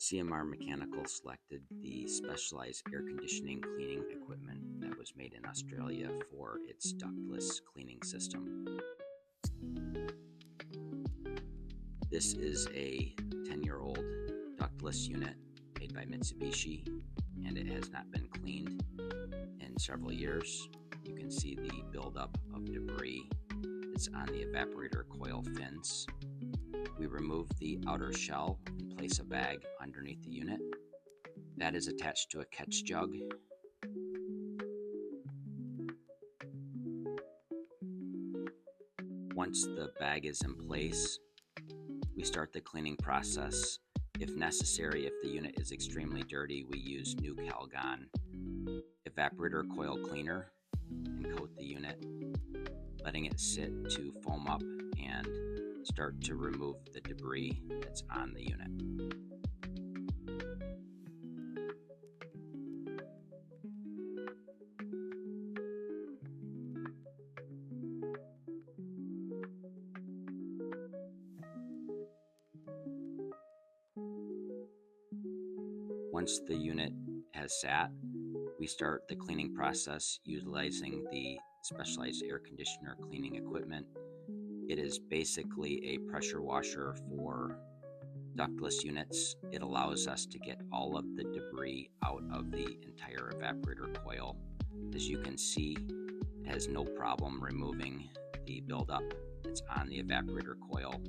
CMR Mechanical selected the specialized air conditioning cleaning equipment that was made in Australia for its ductless cleaning system. This is a 10-year-old ductless unit made by Mitsubishi, and it has not been cleaned in several years. You can see the buildup of debris that's on the evaporator coil fins. We remove the outer shell and place a bag underneath the unit. That is attached to a catch jug. Once the bag is in place, we start the cleaning process. If necessary, if the unit is extremely dirty, we use new Calgon evaporator coil cleaner and coat the unit, letting it sit to foam up and start to remove the debris that's on the unit. Once the unit has sat, we start the cleaning process utilizing the specialized air conditioner cleaning equipment. It is basically a pressure washer for ductless units. It allows us to get all of the debris out of the entire evaporator coil. As you can see, it has no problem removing the buildup that's on the evaporator coil.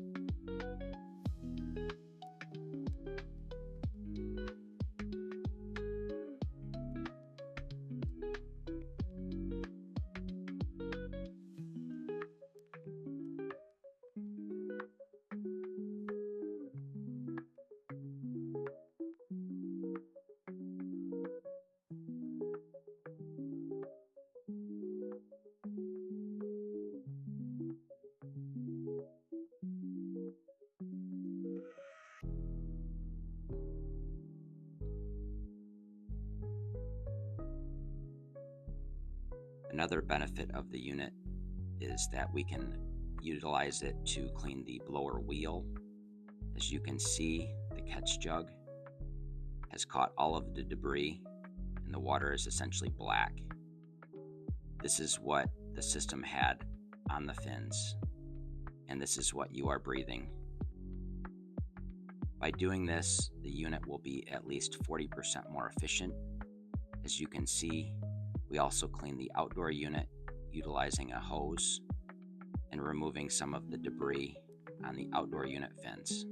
Another benefit of the unit is that we can utilize it to clean the blower wheel. As you can see, the catch jug has caught all of the debris and the water is essentially black. This is what the system had on the fins, and this is what you are breathing. By doing this, the unit will be at least 40% more efficient. As you can see, we also clean the outdoor unit utilizing a hose and removing some of the debris on the outdoor unit fins.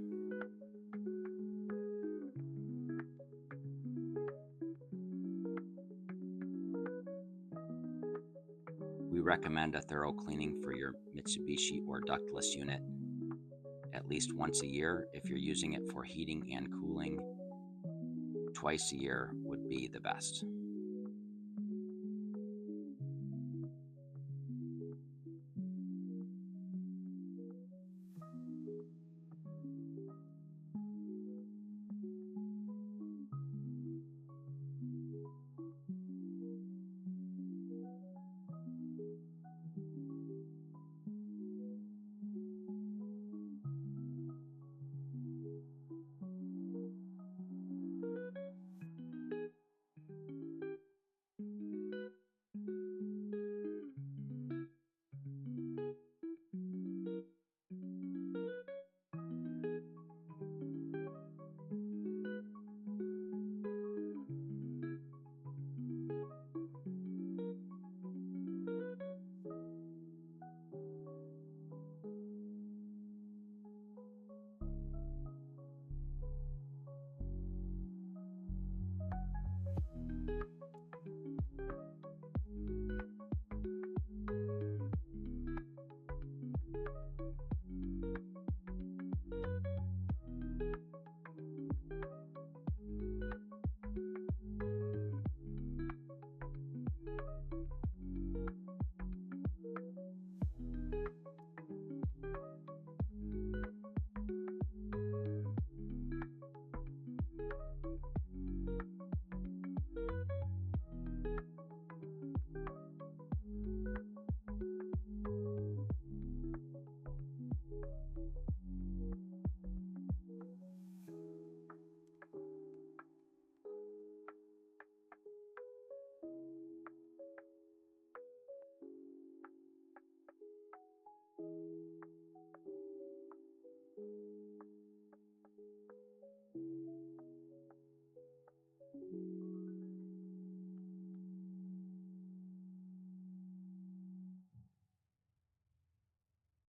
We recommend a thorough cleaning for your Mitsubishi or ductless unit at least once a year. If you're using it for heating and cooling, twice a year would be the best.